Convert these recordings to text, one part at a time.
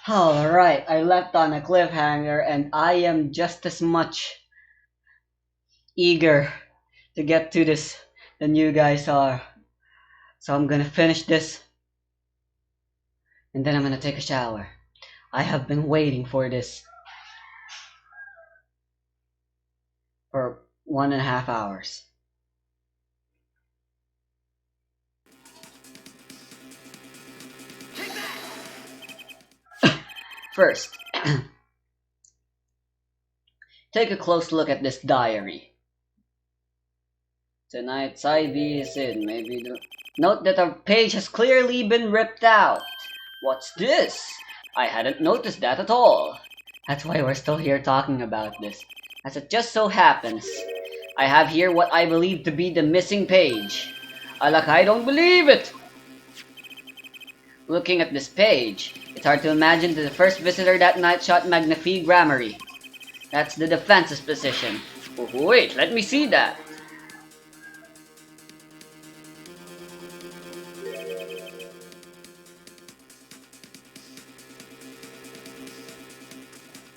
Alright, I left on a cliffhanger and I am just as much eager to get to this than you guys are. So I'm gonna finish this and then I'm gonna take a shower. I have been waiting for this for 1.5 hours. First, take a close look at this diary. Tonight's IV is in. Note that a page has clearly been ripped out. What's this? I hadn't noticed that at all. That's why we're still here talking about this. As it just so happens, I have here what I believe to be the missing page. Alak, I don't believe it! Looking at this page, it's hard to imagine that the first visitor that night shot Magnifique Gramarye. That's the defense's position. Oh, wait, let me see that.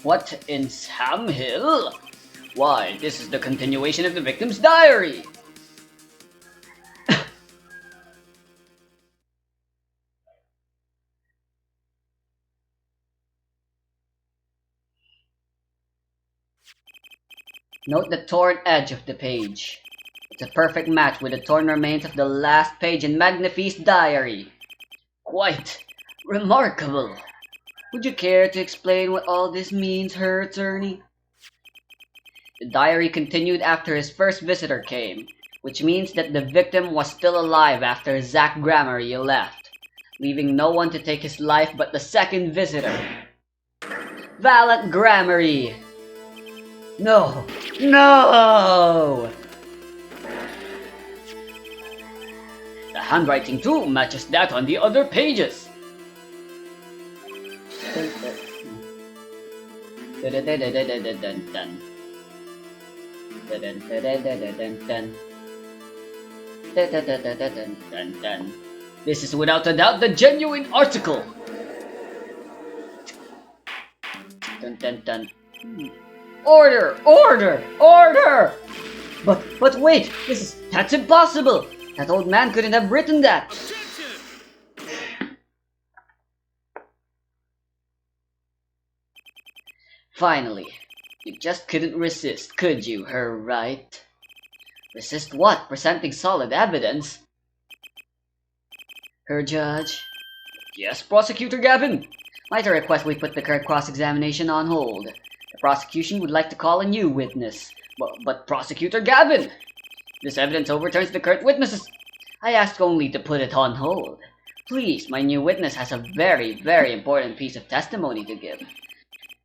What in Sam Hill? Why, this is the continuation of the victim's diary! Note the torn edge of the page. It's a perfect match with the torn remains of the last page in Magnifique's diary. Quite remarkable. Would you care to explain what all this means, Her Attorney? The diary continued after his first visitor came, which means that the victim was still alive after Zach Gramarye left, leaving no one to take his life but the second visitor. Valant Gramarye! No! No! The handwriting too matches that on the other pages. This is without a doubt the genuine article. Order! Order! Order! But wait! That's impossible! That old man couldn't have written that! Finally, you just couldn't resist, could you, Her Right? Resist what? Presenting solid evidence? Her Judge? Yes, Prosecutor Gavin? Might I request we put the current cross-examination on hold? The prosecution would like to call a new witness. But Prosecutor Gavin! This evidence overturns the current witnesses. I asked only to put it on hold. Please, my new witness has a very, very important piece of testimony to give.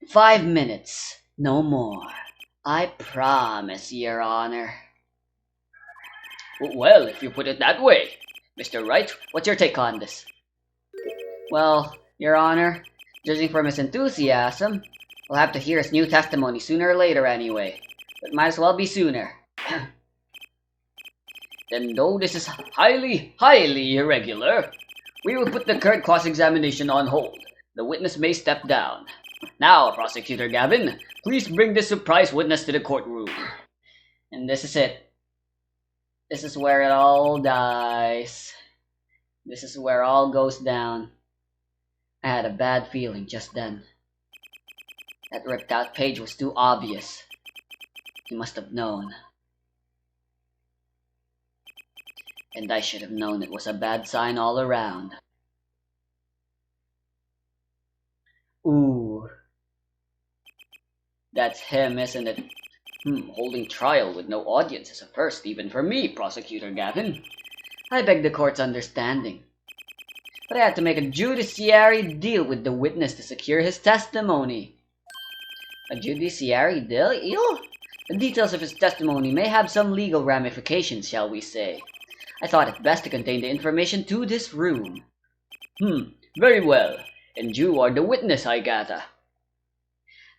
5 minutes, no more. I promise, Your Honor. Well, if you put it that way. Mr. Wright, what's your take on this? Well, Your Honor, judging from his enthusiasm, we'll have to hear his new testimony sooner or later anyway. But might as well be sooner. Then though this is highly, highly irregular, we will put the current cross-examination on hold. The witness may step down. Now, Prosecutor Gavin, please bring this surprise witness to the courtroom. And this is it. This is where it all dies. This is where all goes down. I had a bad feeling just then. That ripped out page was too obvious. He must have known. And I should have known it was a bad sign all around. Ooh. That's him, isn't it? Holding trial with no audience is a first even for me, Prosecutor Gavin. I beg the court's understanding. But I had to make a judiciary deal with the witness to secure his testimony. A judiciary deal? The details of his testimony may have some legal ramifications, shall we say. I thought it best to contain the information to this room. Very well. And you are the witness, I gather.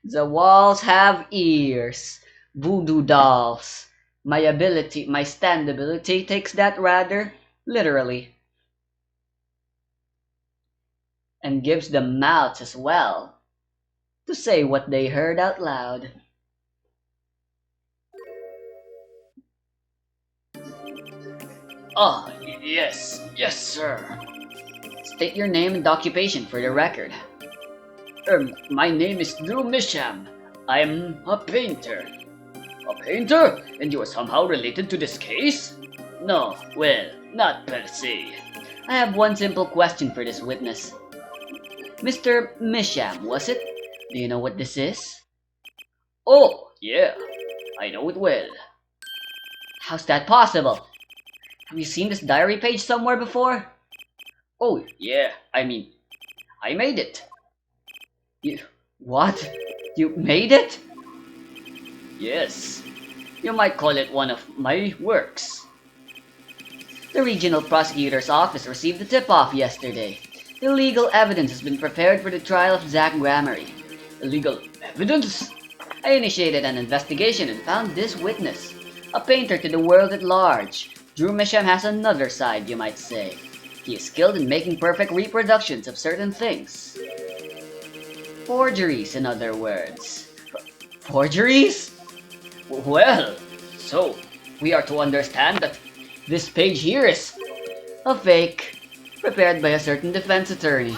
The walls have ears. Voodoo dolls. My standability takes that rather literally. and gives them mouths as well to say what they heard out loud. Ah, yes, sir. State your name and occupation for the record. My name is Drew Misham. I'm a painter. A painter? And you are somehow related to this case? No, well, not per se. I have one simple question for this witness. Mr. Misham, was it? Do you know what this is? Oh, yeah, I know it well. How's that possible? Have you seen this diary page somewhere before? Oh, yeah, I made it. You, what? You made it? Yes, you might call it one of my works. The regional prosecutor's office received the tip-off yesterday. Illegal evidence has been prepared for the trial of Zach Gramery. Illegal evidence? I initiated an investigation and found this witness. A painter to the world at large. Drew Misham has another side, you might say. He is skilled in making perfect reproductions of certain things. Forgeries, in other words. Forgeries? Well, so we are to understand that this page here is a fake, prepared by a certain defense attorney.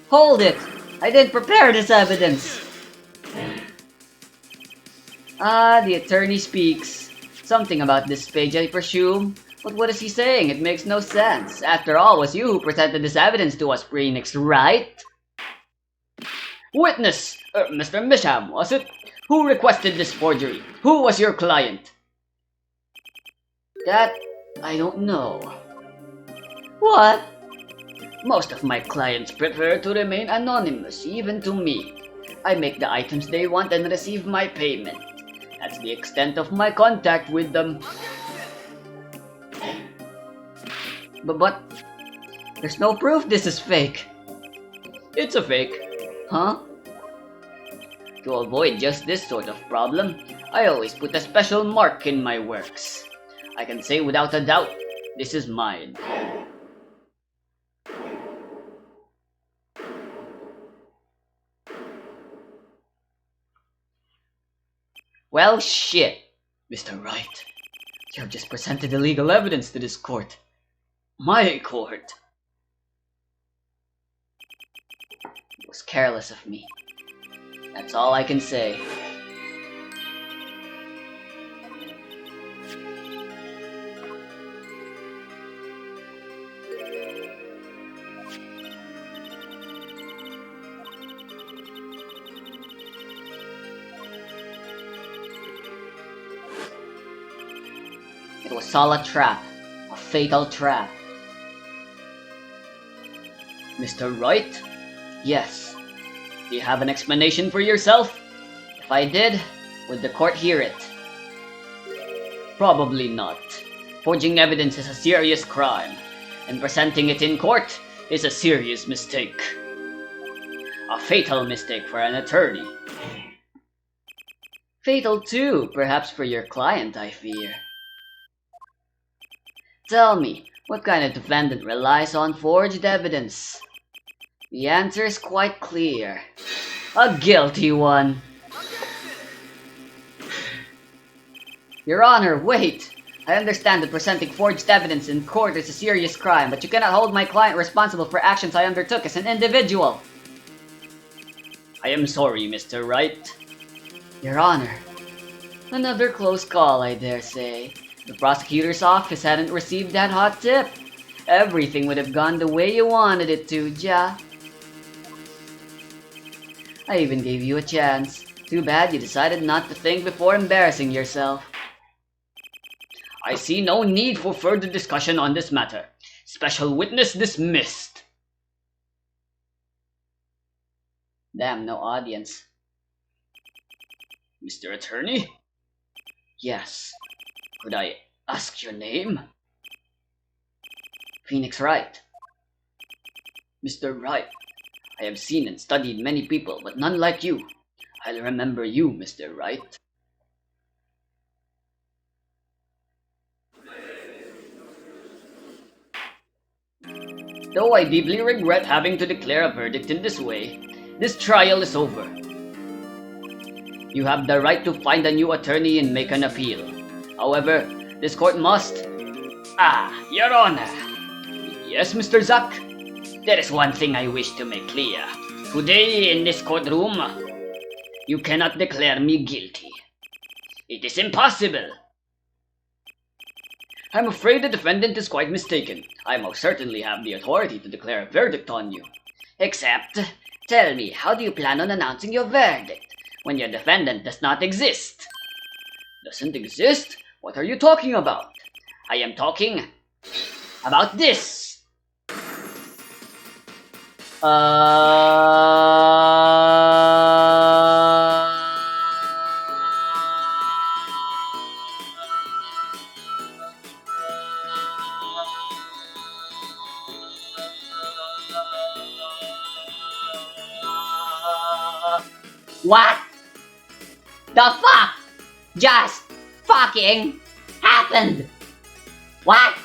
Hold it! I didn't prepare this evidence! The attorney speaks. Something about this page, I presume. But what is he saying? It makes no sense. After all, it was you who presented this evidence to us, Phoenix, right? Witness! Mr. Misham, was it? Who requested this forgery? Who was your client? That, I don't know. What? Most of my clients prefer to remain anonymous, even to me. I make the items they want and receive my payment. That's the extent of my contact with them. But there's no proof this is fake. It's a fake. Huh? To avoid just this sort of problem, I always put a special mark in my works. I can say without a doubt, this is mine. Well, shit, Mr. Wright. You have just presented illegal evidence to this court. My court. It was careless of me. That's all I can say. It was all a trap. A fatal trap. Mr. Wright? Yes. Do you have an explanation for yourself? If I did, would the court hear it? Probably not. Forging evidence is a serious crime, and presenting it in court is a serious mistake. A fatal mistake for an attorney. Fatal too, perhaps for your client, I fear. Tell me, what kind of defendant relies on forged evidence? The answer is quite clear. A guilty one. Your Honor, wait! I understand that presenting forged evidence in court is a serious crime, but you cannot hold my client responsible for actions I undertook as an individual. I am sorry, Mr. Wright. Your Honor, another close call, I dare say. The prosecutor's office hadn't received that hot tip. Everything would have gone the way you wanted it to, Ja. I even gave you a chance. Too bad you decided not to think before embarrassing yourself. I see no need for further discussion on this matter. Special witness dismissed. Damn, no audience. Mr. Attorney? Yes. Could I ask your name? Phoenix Wright. Mr. Wright, I have seen and studied many people, but none like you. I'll remember you, Mr. Wright. Though I deeply regret having to declare a verdict in this way, this trial is over. You have the right to find a new attorney and make an appeal. However, this court must... Your Honor. Yes, Mr. Zack? There is one thing I wish to make clear. Today, in this courtroom, you cannot declare me guilty. It is impossible. I'm afraid the defendant is quite mistaken. I most certainly have the authority to declare a verdict on you. Except, tell me, how do you plan on announcing your verdict when your defendant does not exist? Doesn't exist? What are you talking about? I am talking about this. What the fuck just fucking happened? What?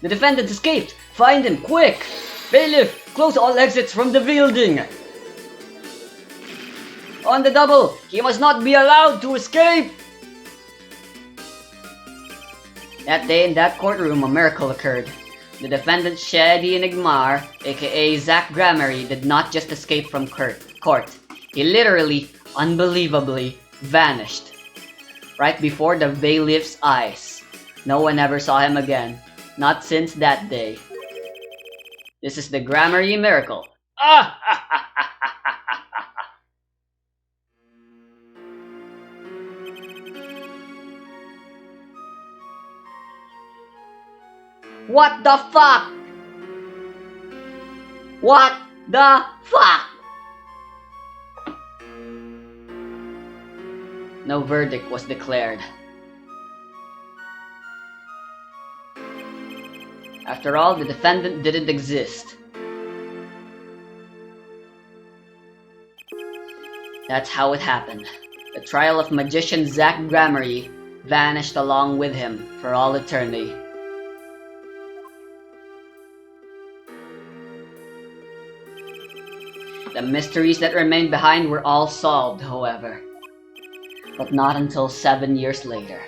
The defendant escaped. Find him, quick! Bailiff, close all exits from the building. On the double, he must not be allowed to escape. That day in that courtroom, a miracle occurred. The defendant Shady Enigmar, aka Zack Gramarye, did not just escape from court. He literally, unbelievably, vanished. Right before the bailiff's eyes. No one ever saw him again. Not since that day. This is the Gramarye miracle. What the fuck? What the fuck? No verdict was declared. After all, the defendant didn't exist. That's how it happened. The trial of magician Zack Gramarye vanished along with him for all eternity. The mysteries that remained behind were all solved, however. But not until 7 years later.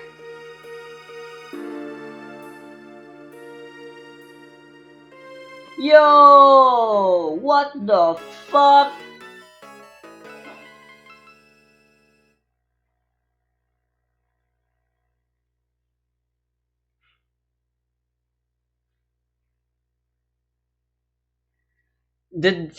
Yo! What the fuck? Did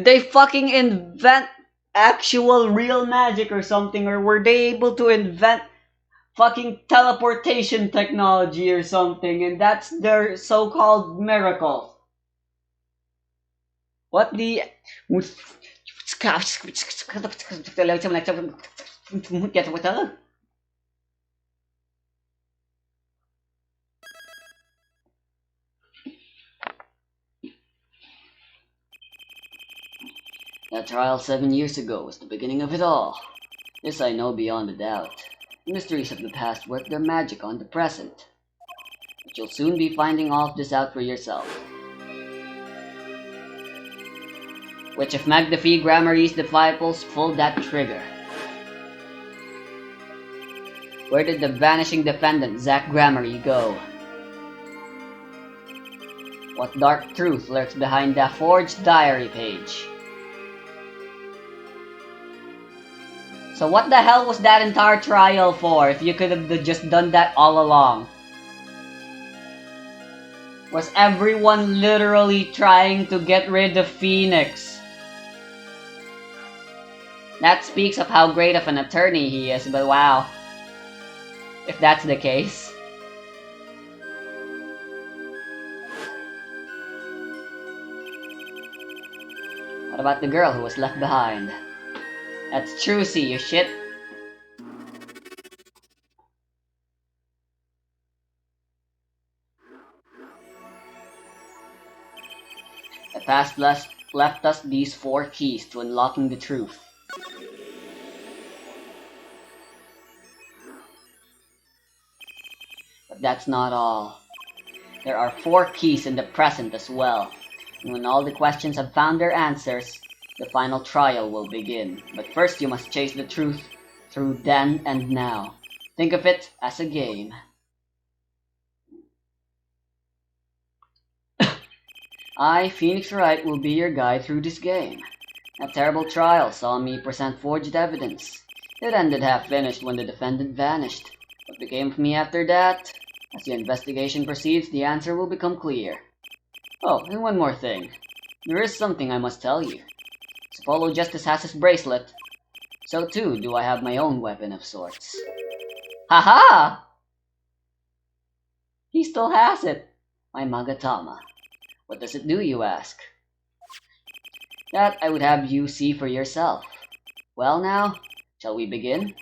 they fucking invent actual real magic or something? Or were they able to invent fucking teleportation technology or something, and that's their so-called miracle? What the... That trial 7 years ago was the beginning of it all. This I know beyond a doubt. The mysteries of the past work their magic on the present. But you'll soon be finding all of this out for yourself. Which of Magnifi Gramarye's disciples pulled that trigger? Where did the vanishing defendant Zack Gramarye go? What dark truth lurks behind the forged diary page? So what the hell was that entire trial for if you could have just done that all along? Was everyone literally trying to get rid of Phoenix? That speaks of how great of an attorney he is, but wow. If that's the case. What about the girl who was left behind? That's Trucy, you shit. The past left us these 4 keys to unlocking the truth. But that's not all. There are 4 keys in the present as well. And when all the questions have found their answers, the final trial will begin. But first you must chase the truth through then and now. Think of it as a game. I, Phoenix Wright, will be your guide through this game. That terrible trial saw me present forged evidence. It ended half-finished when the defendant vanished. What became of me after that? As the investigation proceeds, the answer will become clear. Oh, and one more thing. There is something I must tell you. As Apollo Justice has his bracelet, so too do I have my own weapon of sorts. Haha! He still has it! My Magatama. What does it do, you ask? That I would have you see for yourself. Well now, shall we begin?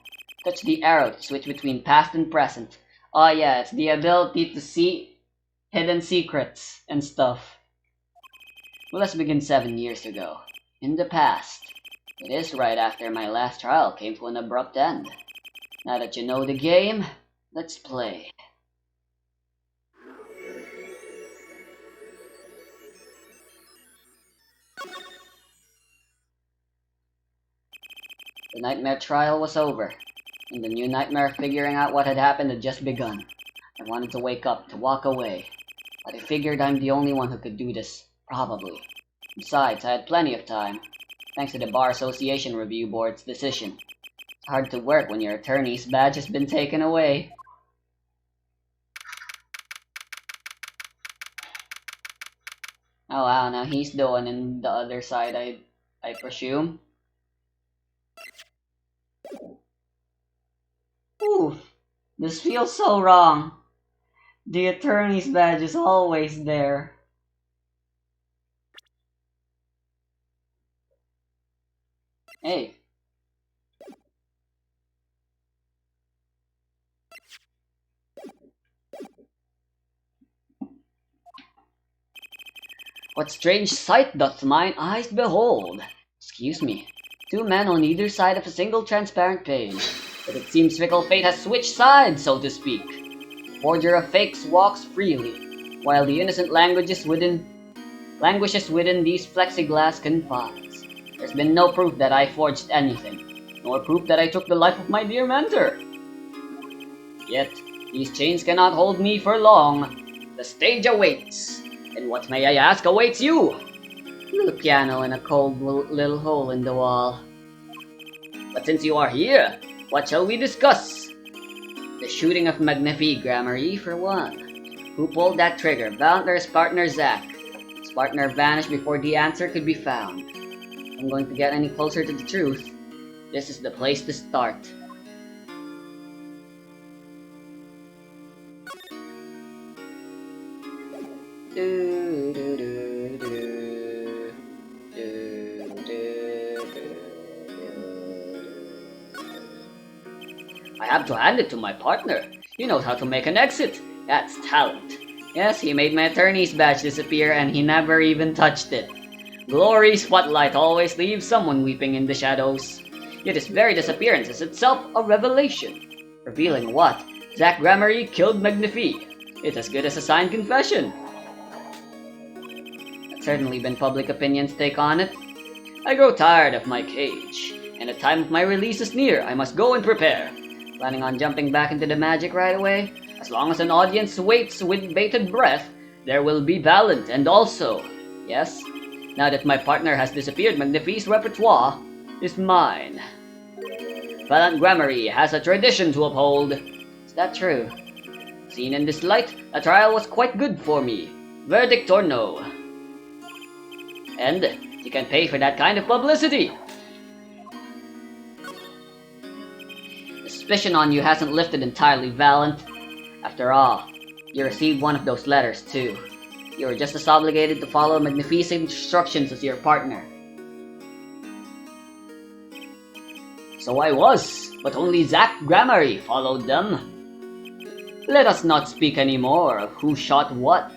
Touch the arrow to switch between past and present. Oh yeah, it's the ability to see hidden secrets and stuff. Well, let's begin 7 years ago. In the past. It is right after my last trial came to an abrupt end. Now that you know the game, let's play. The nightmare trial was over, and the new nightmare of figuring out what had happened had just begun. I wanted to wake up, to walk away, but I figured I'm the only one who could do this, probably. Besides, I had plenty of time, thanks to the Bar Association Review Board's decision. It's hard to work when your attorney's badge has been taken away. Oh wow, now he's the one in the other side, I presume. Oof, this feels so wrong. The attorney's badge is always there. Hey. What strange sight doth mine eyes behold? Excuse me. 2 men on either side of a single transparent page. But it seems fickle fate has switched sides, so to speak. The forger of fakes walks freely, while the innocent languishes within these plexiglass confines. There's been no proof that I forged anything, nor proof that I took the life of my dear mentor. Yet, these chains cannot hold me for long. The stage awaits, and what may I ask awaits you? A little piano and a cold little hole in the wall. But since you are here, what shall we discuss? The shooting of Magnifi Gramarye, for one. Who pulled that trigger, Valent or his partner Zack? His partner vanished before the answer could be found. If I'm going to get any closer to the truth, this is the place to start. I have to hand it to my partner. He knows how to make an exit. That's talent. Yes, he made my attorney's badge disappear and he never even touched it. Glory spotlight always leaves someone weeping in the shadows. Yet his very disappearance is itself a revelation. Revealing what? Zack Gramarye killed Magnifi. It's as good as a signed confession. That's certainly been public opinion's take on it. I grow tired of my cage, and the time of my release is near. I must go and prepare. Planning on jumping back into the magic right away? As long as an audience waits with bated breath, there will be Valent, and also, yes, now that my partner has disappeared, Magnifi's repertoire is mine. Valent Gramarye has a tradition to uphold. Is that true? Seen in this light, a trial was quite good for me. Verdict or no? And you can pay for that kind of publicity. Suspicion on you hasn't lifted entirely, Valent. After all, you received one of those letters too. You were just as obligated to follow Magnifi's instructions as your partner. So I was, but only Zack Gramarye followed them. Let us not speak anymore of who shot what.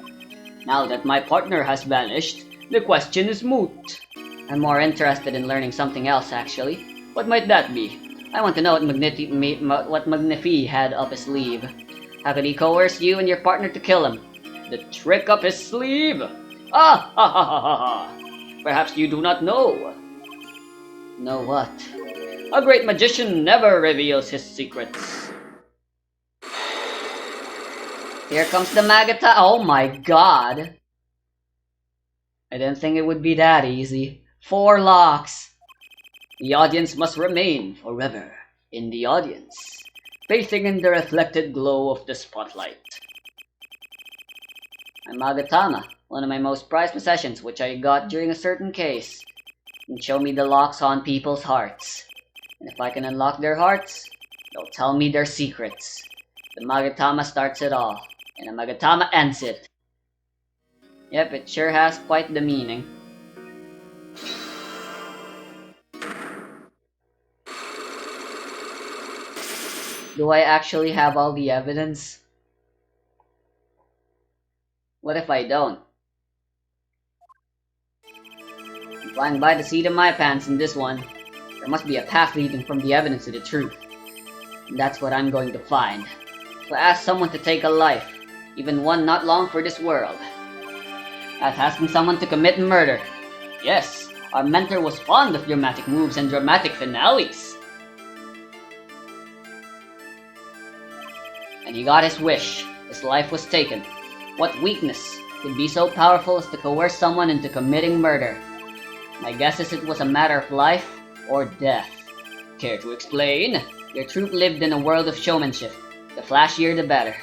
Now that my partner has vanished, the question is moot. I'm more interested in learning something else, actually. What might that be? I want to know what Magnifi had up his sleeve. How could he coerce you and your partner to kill him? The trick up his sleeve! Ah ha ha ha ha ha! Perhaps you do not know. Know what? A great magician never reveals his secrets. Here comes the Magata. Oh my god! I didn't think it would be that easy. 4 locks! The audience must remain forever in the audience, bathing in the reflected glow of the spotlight. My Magatama, one of my most prized possessions which I got during a certain case, can show me the locks on people's hearts. And if I can unlock their hearts, they'll tell me their secrets. The Magatama starts it all, and the Magatama ends it. Yep, it sure has quite the meaning. Do I actually have all the evidence? What if I don't? I'm flying by the seat of my pants in this one. There must be a path leading from the evidence to the truth. And that's what I'm going to find. So ask someone to take a life, even one not long for this world. That's asking someone to commit murder. Yes, our mentor was fond of dramatic moves and dramatic finales. And he got his wish. His life was taken. What weakness could be so powerful as to coerce someone into committing murder? My guess is it was a matter of life or death. Care to explain? Your troupe lived in a world of showmanship. The flashier the better.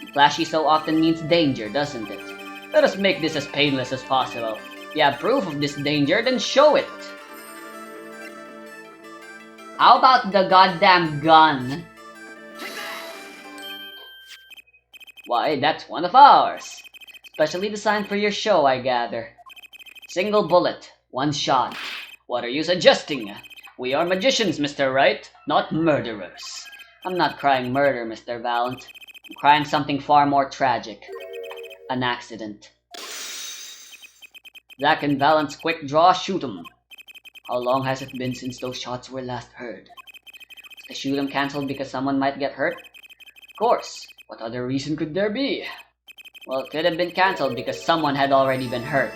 And flashy so often means danger, doesn't it? Let us make this as painless as possible. If you have proof of this danger, then show it. How about the goddamn gun? Why, that's one of ours. Specially designed for your show, I gather. Single bullet, 1 shot. What are you suggesting? We are magicians, Mr. Wright, not murderers. I'm not crying murder, Mr. Valent. I'm crying something far more tragic. An accident. Zack and Valent's quick draw shoot 'em. How long has it been since those shots were last heard? Was the shoot 'em cancelled because someone might get hurt? Of course. What other reason could there be? Well, it could have been cancelled because someone had already been hurt.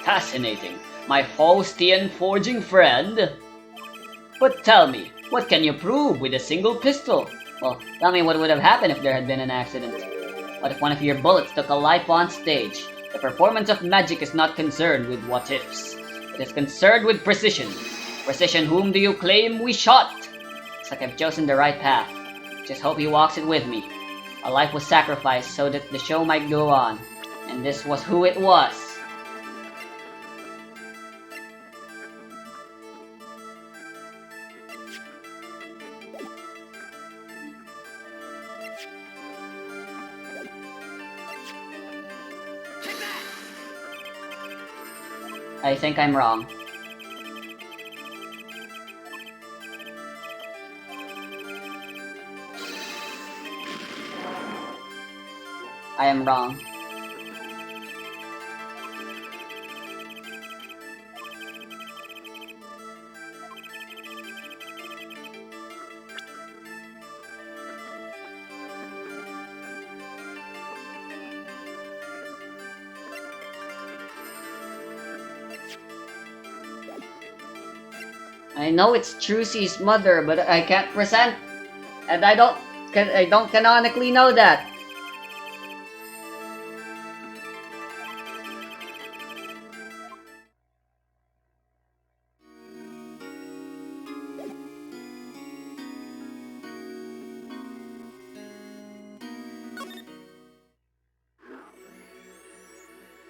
Fascinating, my Faustian forging friend. But tell me, what can you prove with a single pistol? Well, tell me what would have happened if there had been an accident. What if one of your bullets took a life on stage? The performance of magic is not concerned with what-ifs. It is concerned with precision. Precision, whom do you claim we shot? Looks like I've chosen the right path. Just hope he walks it with me. A life was sacrificed so that the show might go on. And this was who it was. I think I'm wrong. I am wrong. I know it's Trucy's mother, but I can't present, and I don't canonically know that.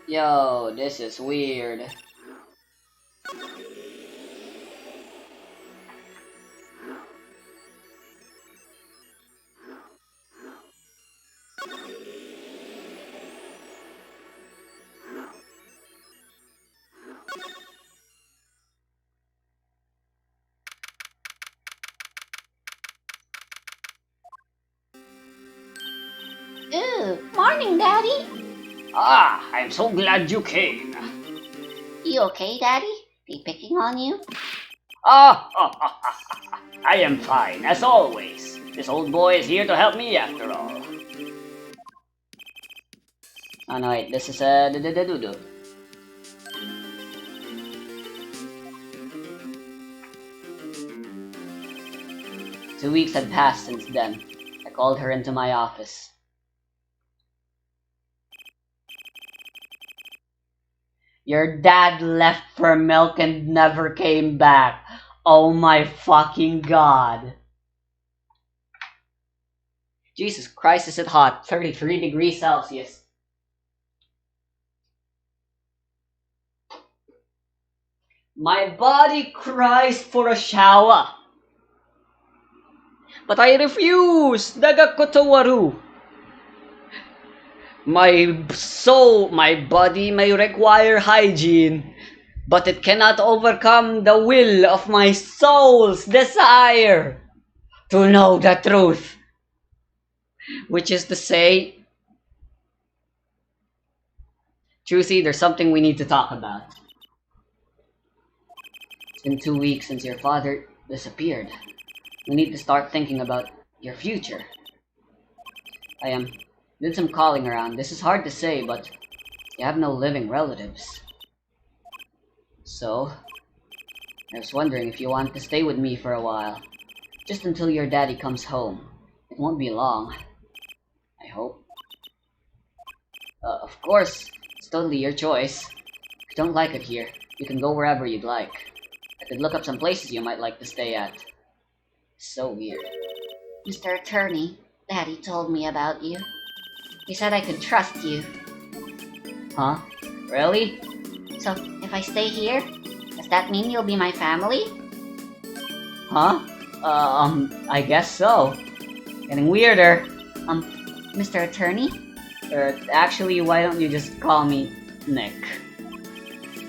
Yo, this is weird. Ooh, morning, Daddy. Ah, I'm so glad you came. You okay, Daddy? They picking on you? Ah, I am fine, as always. This old boy is here to help me after all. Oh no, wait, this is a do. 2 weeks had passed since then. I called her into my office. Your dad left for milk and never came back. Oh my fucking god. Jesus Christ, is it hot. 33 degrees Celsius. My body cries for a shower. But I refuse! Dagakotowaru! My soul, my body may require hygiene, but it cannot overcome the will of my soul's desire to know the truth. Which is to say, Trucy, there's something we need to talk about. It's been 2 weeks since your father disappeared. We need to start thinking about your future. I did some calling around. This is hard to say, but you have no living relatives. So, I was wondering if you want to stay with me for a while. Just until your daddy comes home. It won't be long. I hope. Of course, it's totally your choice. If you don't like it here, you can go wherever you'd like. I could look up some places you might like to stay at. So weird. Mr. Attorney, Daddy told me about you. He said I could trust you. Huh? Really? So, if I stay here, does that mean you'll be my family? Huh? I guess so. Getting weirder. Mr. Attorney? Actually, why don't you just call me Nick?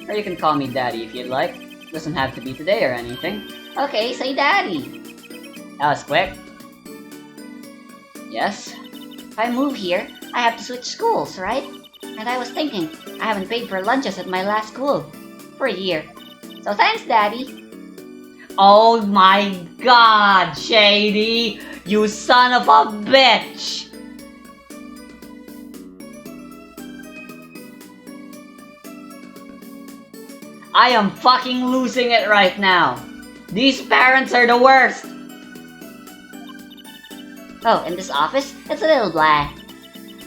Or you can call me Daddy if you'd like. Doesn't have to be today or anything. Okay, say Daddy. That was quick. Yes? If I move here, I have to switch schools, right? And I was thinking, I haven't paid for lunches at my last school for a year. So thanks, Daddy. Oh my god, Shady! You son of a bitch! I am fucking losing it right now. These parents are the worst. Oh, in this office, it's a little blah.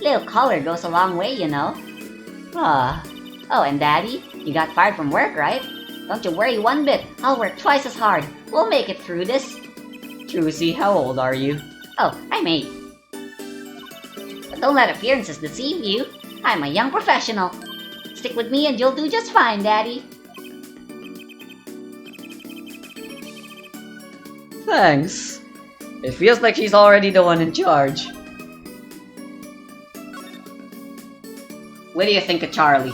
Little color goes a long way, you know. Ah, Oh, and Daddy, you got fired from work, right? Don't you worry one bit. I'll work twice as hard. We'll make it through this. Trucy, how old are you? Oh, I'm 8. But don't let appearances deceive you. I'm a young professional. Stick with me and you'll do just fine, Daddy. Thanks. It feels like she's already the one in charge. What do you think of Charlie?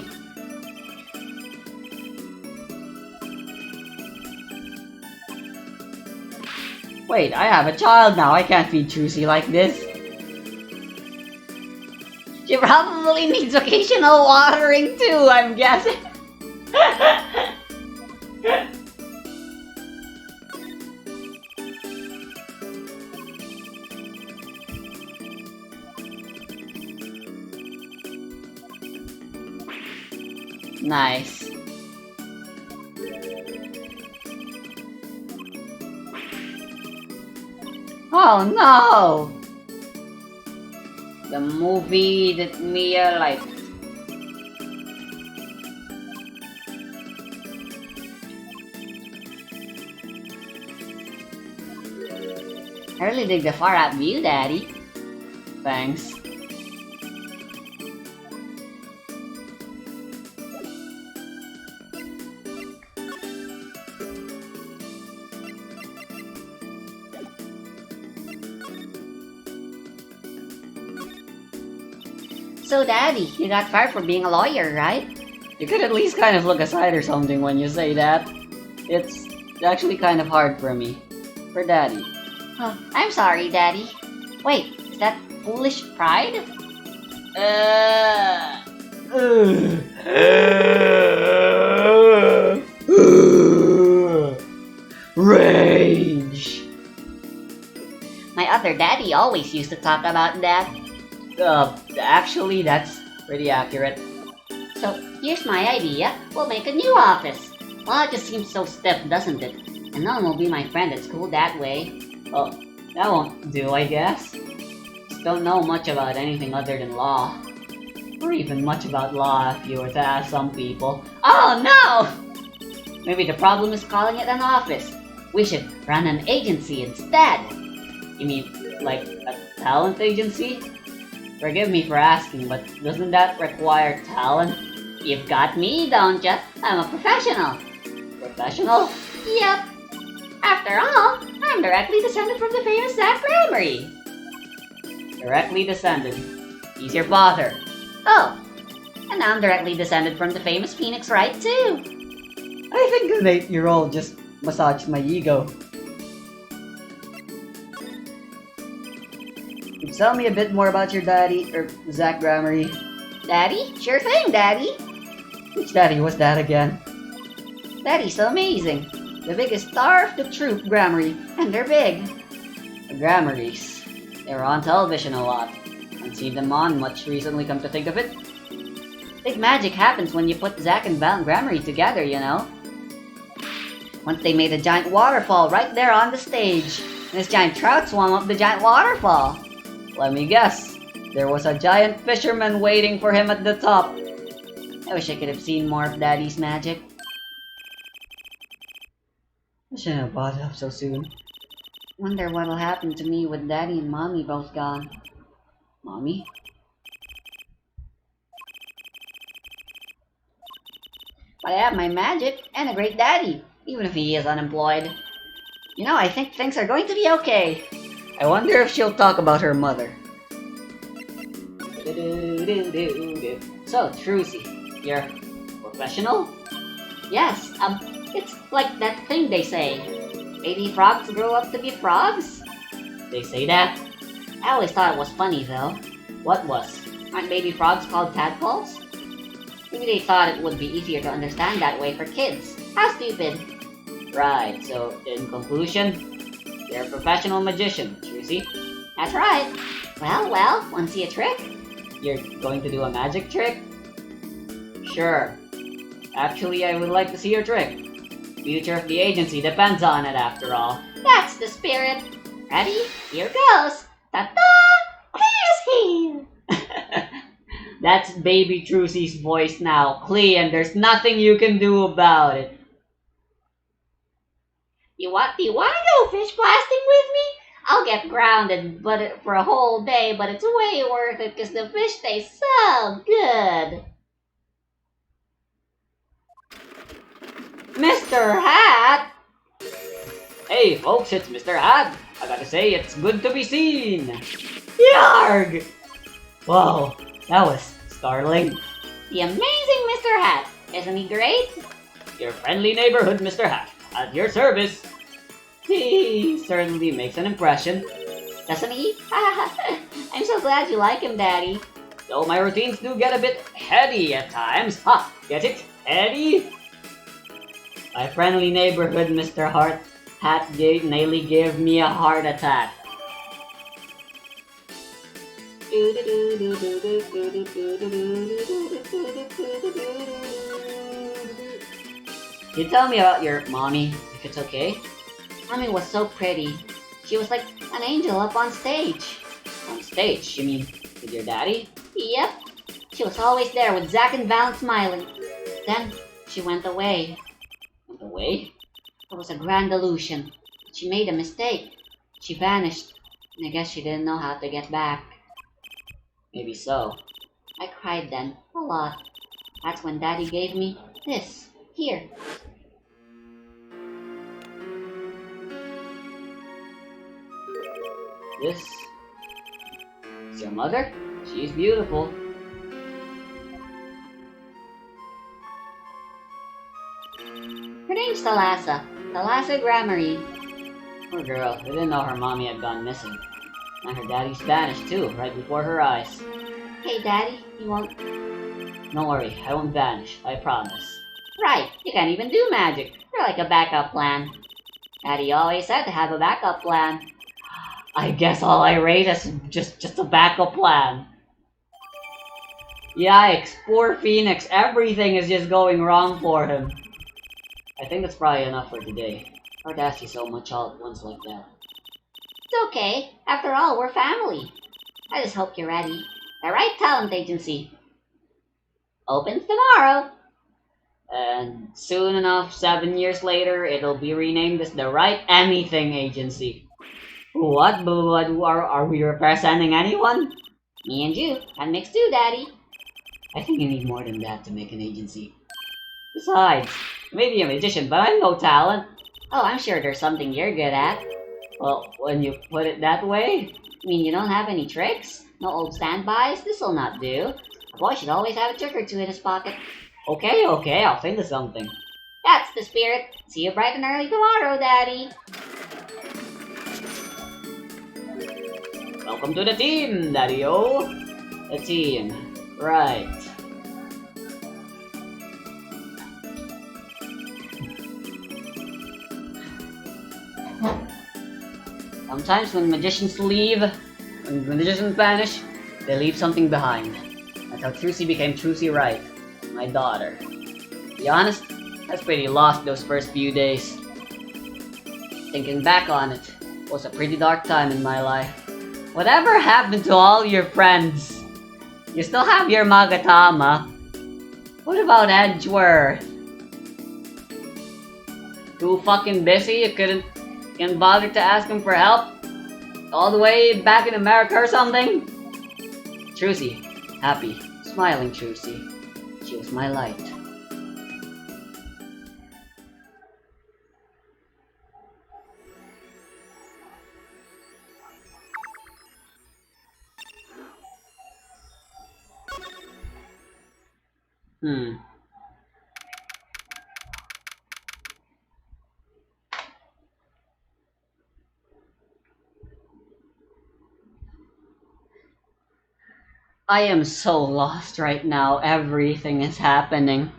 Wait, I have a child now. I can't feed Trucy like this. She probably needs occasional watering too, I'm guessing. Nice. Oh no! The movie that Mia liked. I really dig the far out view, Daddy. Thanks. So, Daddy, you got fired for being a lawyer, right? You could at least kind of look aside or something when you say that. It's actually kind of hard for me. For Daddy. Oh, I'm sorry, Daddy. Wait, is that foolish pride? Rage! My father Daddy always used to talk about that. Actually, that's pretty accurate. So here's my idea. We'll make a new office. Well, it just seems so stiff, doesn't it? And no one will be my friend at school that way. Oh, that won't do, I guess. Just don't know much about anything other than law. Or even much about law if you were to ask some people. Oh no! Maybe the problem is calling it an office. We should run an agency instead. You mean, like, a talent agency? Forgive me for asking, but doesn't that require talent? You've got me, don't ya? I'm a professional. Professional? Yep. After all, I'm directly descended from the famous Zach Gramarye. Directly descended. He's your father. Oh, and I'm directly descended from the famous Phoenix Wright too. I think an 8-year-old just massaged my ego. Can you tell me a bit more about your daddy, or Zach Gramarye? Daddy? Sure thing, Daddy. Which daddy was that again? Daddy's so amazing. The biggest star of the troupe, Gramarye, and they're big. The Gramaryes. They were on television a lot. Haven't seen them on much recently, come to think of it. Big magic happens when you put Zach and Val and Gramarye together, you know? Once they made a giant waterfall right there on the stage. And this giant trout swam up the giant waterfall. Let me guess. There was a giant fisherman waiting for him at the top. I wish I could have seen more of Daddy's magic. I shouldn't have brought it up so soon. Wonder what'll happen to me with Daddy and Mommy both gone. Mommy? But I have my magic and a great Daddy, even if he is unemployed. You know, I think things are going to be okay. I wonder if she'll talk about her mother. So, Trucy, you're professional? Yes, it's like that thing they say. Baby frogs grow up to be frogs? They say that? I always thought it was funny though. What was? Aren't baby frogs called tadpoles? Maybe they thought it would be easier to understand that way for kids. How stupid. Right, so in conclusion, you're a professional magician, Trucy. That's right. Well, wanna see a trick? You're going to do a magic trick? Sure. Actually, I would like to see your trick. Future of the agency depends on it, after all. That's the spirit. Ready? Here goes. Ta-da! Clear's here. That's baby Trucy's voice now, Clee, and there's nothing you can do about it. Do you want to go fish blasting with me? I'll get grounded for a whole day, but it's way worth it because the fish taste so good. Mr. Hat! Hey folks, it's Mr. Hat. I gotta say, it's good to be seen. Yarg! Wow, that was startling. The amazing Mr. Hat. Isn't he great? Your friendly neighborhood Mr. Hat. At your service. He certainly makes an impression. Doesn't he? I'm so glad you like him, Daddy. Though my routines do get a bit heady at times. Ha! Get it? Heady? My friendly neighborhood Mr. Hat nearly gave me a heart attack. Can you tell me about your mommy, if it's okay? Mommy was so pretty. She was like an angel up on stage. On stage? You mean with your daddy? Yep. She was always there with Zach and Val smiling. Then she went away. Went away? It was a grand illusion. She made a mistake. She vanished. And I guess she didn't know how to get back. Maybe so. I cried then, a lot. That's when Daddy gave me this. Here. This is your mother? She's beautiful. Her name's Thalassa. Thalassa Gramarye. Poor girl. I didn't know her mommy had gone missing. And her daddy's vanished too, right before her eyes. Hey, Daddy, you won't... Don't worry, I won't vanish. I promise. Right, you can't even do magic. You're like a backup plan. Daddy always said to have a backup plan. I guess all I rate is just a backup plan. Yikes, poor Phoenix, everything is just going wrong for him. I think that's probably enough for today. Hard to ask you so much all at once like that. It's okay. After all, we're family. I just hope you're ready. The right talent agency opens tomorrow. And soon enough, 7 years later, it'll be renamed as the Right Anything Agency. What? But are we representing anyone? Me and you. And mixed too, Daddy. I think you need more than that to make an agency. Besides, maybe a magician, but I'm no talent. Oh, I'm sure there's something you're good at. Well, when you put it that way, You mean you don't have any tricks? No old standbys? This'll not do. A boy should always have a trick or two in his pocket. okay, I'll think of something. That's the spirit. See you bright and early tomorrow, Daddy. Welcome to the team, Daddy-o. The team. Right. Sometimes when magicians leave, when magicians vanish, they leave something behind. That's how Trucy became Trucy Wright, my daughter. To be honest, I was pretty lost those first few days. Thinking back on it, was a pretty dark time in my life. Whatever happened to all your friends? You still have your Magatama. What about Edgeworth? Too fucking busy you couldn't bother to ask him for help? All the way back in America or something? Trucy, happy, smiling Trucy. She was my light. I am so lost right now. Everything is happening.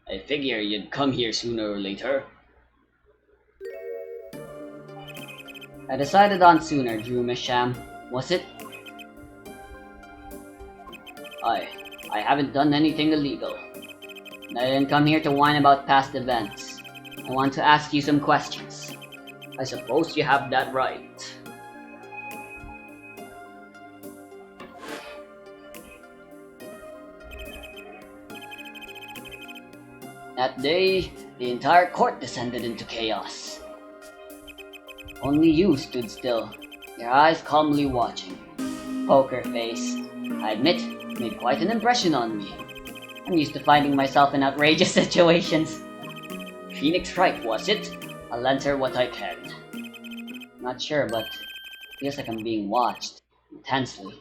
I figure you'd come here sooner or later. I decided on sooner, Drew Misham. Was it? I haven't done anything illegal. And I didn't come here to whine about past events. I want to ask you some questions. I suppose you have that right. That day, the entire court descended into chaos. Only you stood still, your eyes calmly watching. Poker face. I admit, it made quite an impression on me. I'm used to finding myself in outrageous situations. Phoenix Wright, was it? I'll answer what I can. Not sure, but feels like I'm being watched intensely.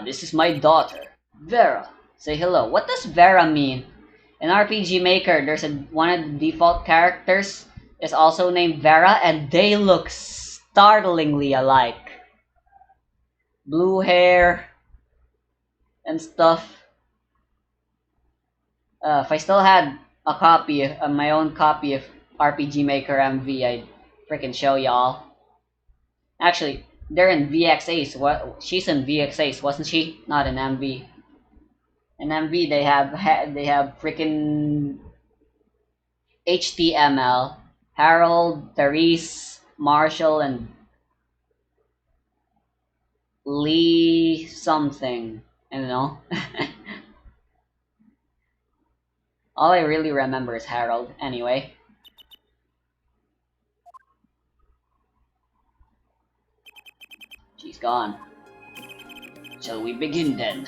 This is my daughter, Vera. Say hello. What does Vera mean? In RPG Maker, there's one of the default characters is also named Vera, and they look startlingly alike. Blue hair and stuff. If I still had a copy, my own copy of RPG Maker MV, I'd freaking show y'all. Actually, they're in VX-Ace. What? She's in VX-Ace, wasn't she? Not in MV. In MV, they have freaking HTML, Harold, Therese, Marshall, and Lee something. I don't know. All I really remember is Harold, anyway. She's gone. Shall we begin then?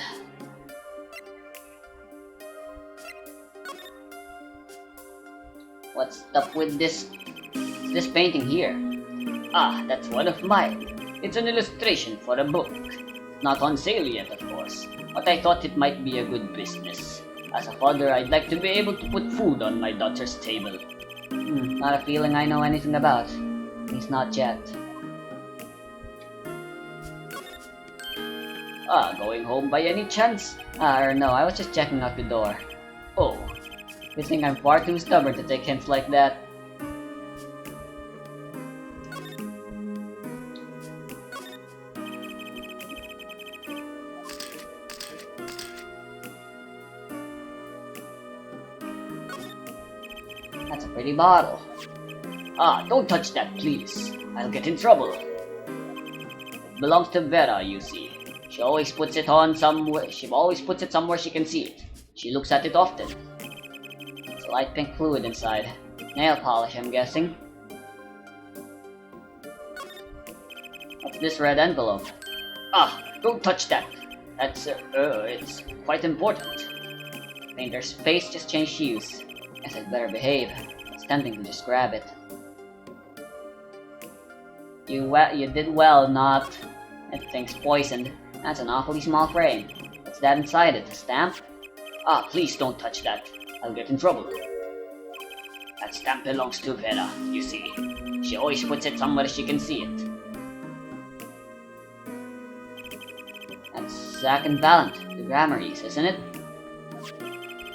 What's up with this painting here? Ah, that's one of mine. It's an illustration for a book. Not on sale yet, of course, but I thought it might be a good business. As a father, I'd like to be able to put food on my daughter's table. Not a feeling I know anything about. At least not yet. Going home by any chance? Or no, I was just checking out the door. Oh, you think I'm far too stubborn to take hints like that? That's a pretty bottle. Ah, don't touch that, please. I'll get in trouble. It belongs to Vera, you see. She always puts it somewhere she can see it. She looks at it often. It's a light pink fluid inside. Nail polish, I'm guessing. What's this red envelope? Ah, don't touch that. It's quite important. Painter's face just changed hues. Guess I'd better behave. It's tempting to just grab it. You did well not. That thing's poisoned. That's an awfully small frame. What's that inside it? A stamp? Ah, please don't touch that. I'll get in trouble. That stamp belongs to Vera, you see. She always puts it somewhere she can see it. That's Zack and Valant, the Grammarys, isn't it?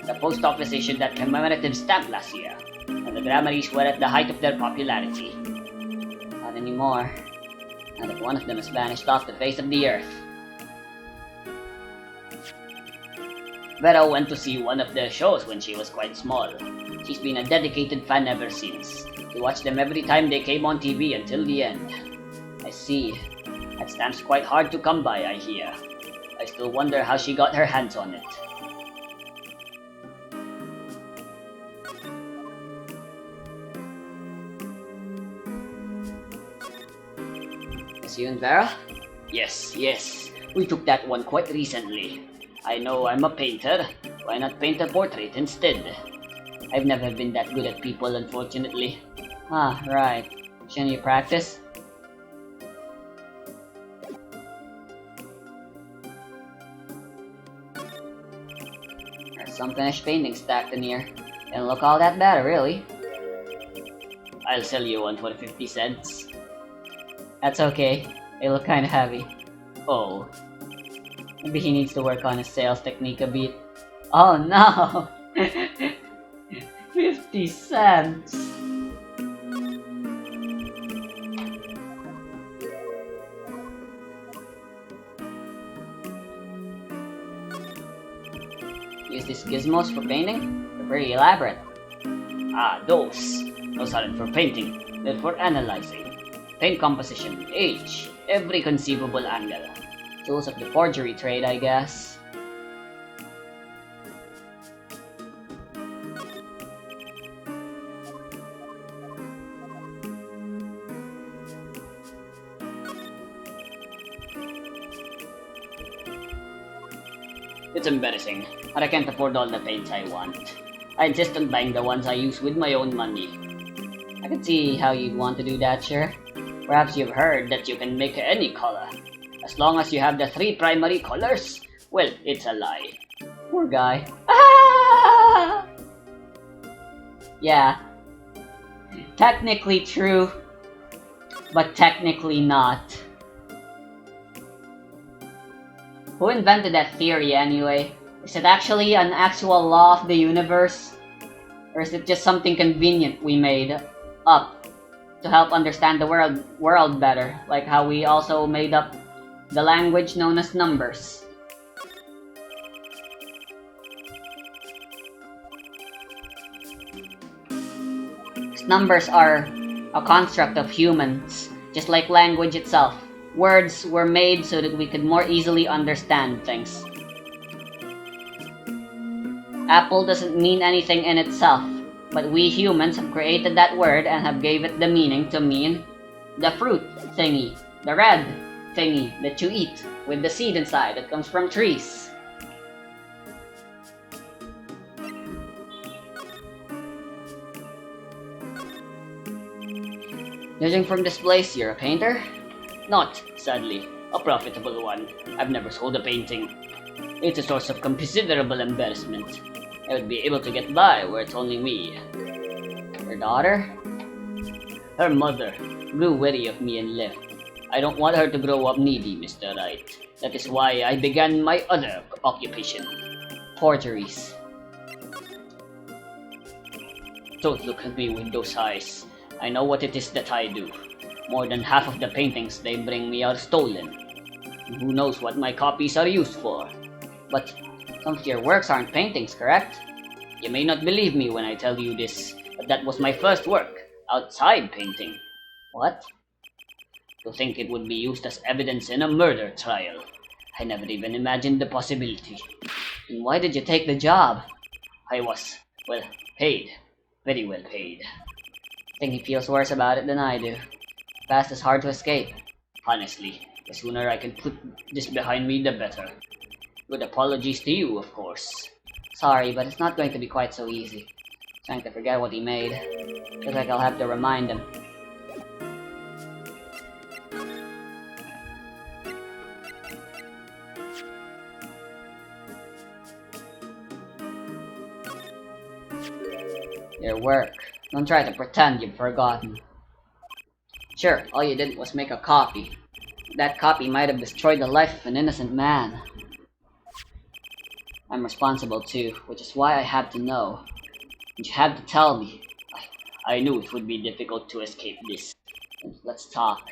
The post office issued that commemorative stamp last year, and the Grammarys were at the height of their popularity. Not anymore. Now that one of them has vanished off the face of the earth. Vera went to see one of their shows when she was quite small. She's been a dedicated fan ever since. She watched them every time they came on TV until the end. I see. That stamp's quite hard to come by, I hear. I still wonder how she got her hands on it. Is you and Vera? Yes. We took that one quite recently. I know I'm a painter. Why not paint a portrait instead? I've never been that good at people, unfortunately. Ah, right. Shouldn't you practice? There's some finished paintings stacked in here. Didn't look all that bad, really. I'll sell you one for 50 cents. That's okay. They look kinda heavy. Oh. Maybe he needs to work on his sales technique a bit. Oh no! 50 cents! Use these gizmos for painting? They're very elaborate. Ah, those aren't for painting. They're for analyzing. Paint composition, age, every conceivable angle. Tools of the forgery trade, I guess. It's embarrassing, but I can't afford all the paints I want. I insist on buying the ones I use with my own money. I can see how you'd want to do that, sure. Perhaps you've heard that you can make any color. As long as you have the 3 primary colors, well, it's a lie. Poor guy. Ah! Yeah. Technically true, but technically not. Who invented that theory anyway? Is it actually an actual law of the universe? Or is it just something convenient we made up to help understand the world better? Like how we also made up the language known as numbers. Numbers are a construct of humans, just like language itself. Words were made so that we could more easily understand things. Apple doesn't mean anything in itself, but we humans have created that word and have gave it the meaning to mean the fruit thingy, the red thingy that you eat with the seed inside that comes from trees. Judging from this place, you're a painter? Not, sadly, a profitable one. I've never sold a painting. It's a source of considerable embarrassment. I would be able to get by where it's only me. Her daughter? Her mother grew wary of me and left. I don't want her to grow up needy, Mr. Wright. That is why I began my other occupation, forgeries. Don't look at me with those eyes. I know what it is that I do. More than half of the paintings they bring me are stolen. Who knows what my copies are used for? But some of your works aren't paintings, correct? You may not believe me when I tell you this, but that was my first work, outside painting. What? To think it would be used as evidence in a murder trial. I never even imagined the possibility. And why did you take the job? I was, well, paid. Very well paid. I think he feels worse about it than I do. Past is hard to escape. Honestly, the sooner I can put this behind me, the better. With apologies to you, of course. Sorry, but it's not going to be quite so easy. Trying to forget what he made. Feels like I'll have to remind him. Your work. Don't try to pretend you've forgotten. Sure, all you did was make a copy. That copy might have destroyed the life of an innocent man. I'm responsible too, which is why I had to know. And you had to tell me. I knew it would be difficult to escape this. Let's talk.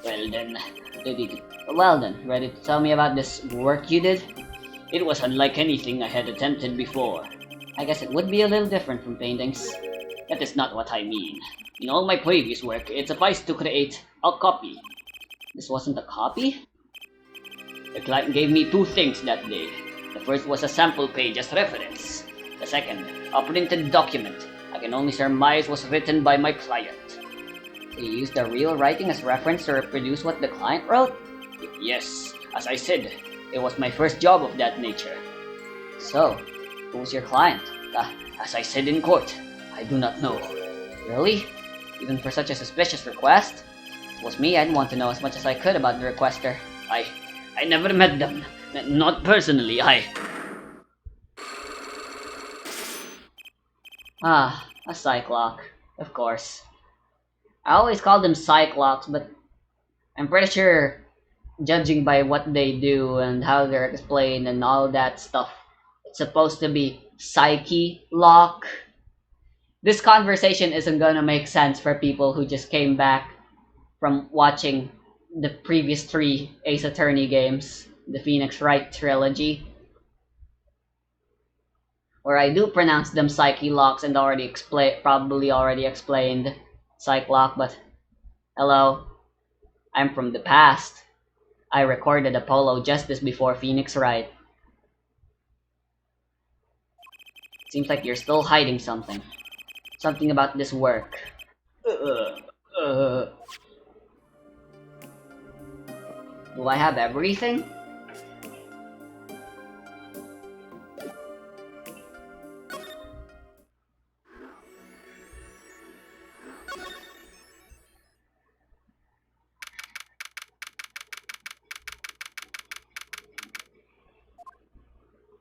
Well then, Ready to tell me about this work you did? it was unlike anything I had attempted before. I guess it would be a little different from paintings. That is not what I mean. In all my previous work, it sufficed to create a copy. This wasn't a copy? The client gave me two things that day. The first was a sample page as reference. The second, a printed document I can only surmise was written by my client. So you used the real writing as reference to reproduce what the client wrote? Yes, as I said, it was my first job of that nature. So, who was your client? As I said in court, I do not know. Really? Even for such a suspicious request? If it was me, I'd want to know as much as I could about the requester. I never met them. Not personally, Ah, a Cyclock. Of course. I always called them Cyclops, but I'm pretty sure, judging by what they do and how they're explained and all that stuff, it's supposed to be Psyche-Lock. This conversation isn't gonna make sense for people who just came back from watching the previous 3 Ace Attorney games, the Phoenix Wright trilogy, where I do pronounce them Psyche-Locks and probably already explained Cyclock, but hello, I'm from the past. I recorded Apollo Justice before Phoenix Wright. Seems like you're still hiding something. Something about this work. Do I have everything?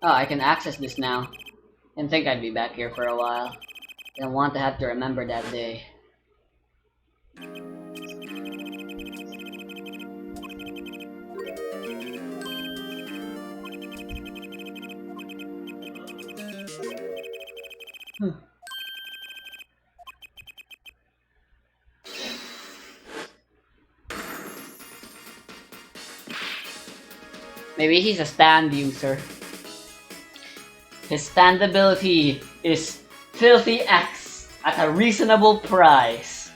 Oh, I can access this now. Didn't think I'd be back here for a while. Didn't want to have to remember that day. Maybe he's a stand user. His standability is Filthy X at a reasonable price.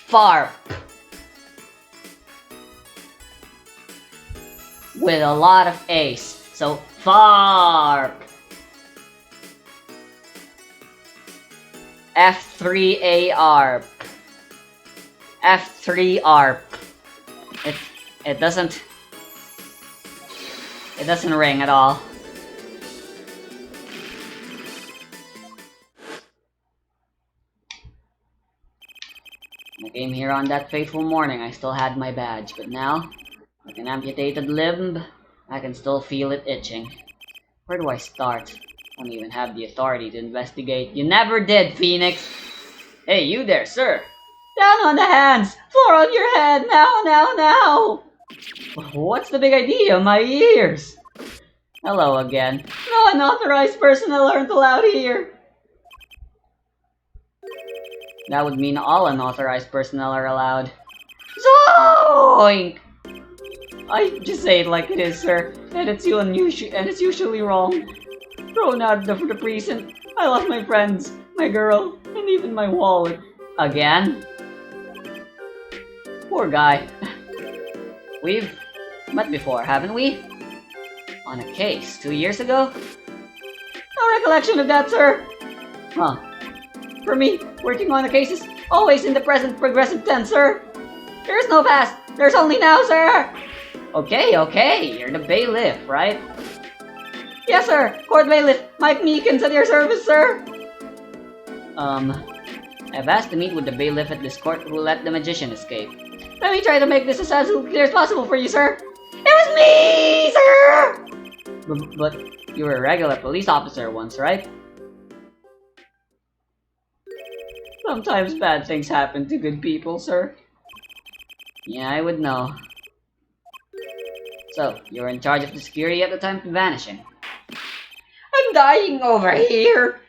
FARP. With a lot of ace. So FARP. F3ARP. F3ARP. It doesn't ring at all. I came here on that fateful morning, I still had my badge, but now, with an amputated limb, I can still feel it itching. Where do I start? I don't even have the authority to investigate. You never did, Phoenix! Hey, you there, sir! Down on the hands! Floor on your head! Now! What's the big idea? My ears! Hello again. No unauthorized personnel aren't allowed here! That would mean all unauthorized personnel are allowed. Zoink! I just say it like it is, sir, and it's usually wrong. Thrown out of the precinct. I lost my friends, my girl, and even my wallet. Again? Poor guy. We've met before, haven't we? On a case 2 years ago? No recollection of that, sir. Huh. For me, working on a case is always in the present progressive tense, sir. There's no past. There's only now, sir. Okay. You're the bailiff, right? Yes, sir. Court bailiff Mike Meekins at your service, sir. I've asked to meet with the bailiff at this court who let the magician escape. Let me try to make this as clear as possible for you, sir. It was me, sir! But you were a regular police officer once, right? Sometimes bad things happen to good people, sir. Yeah, I would know. So, you were in charge of the security at the time of the vanishing. I'm dying over here.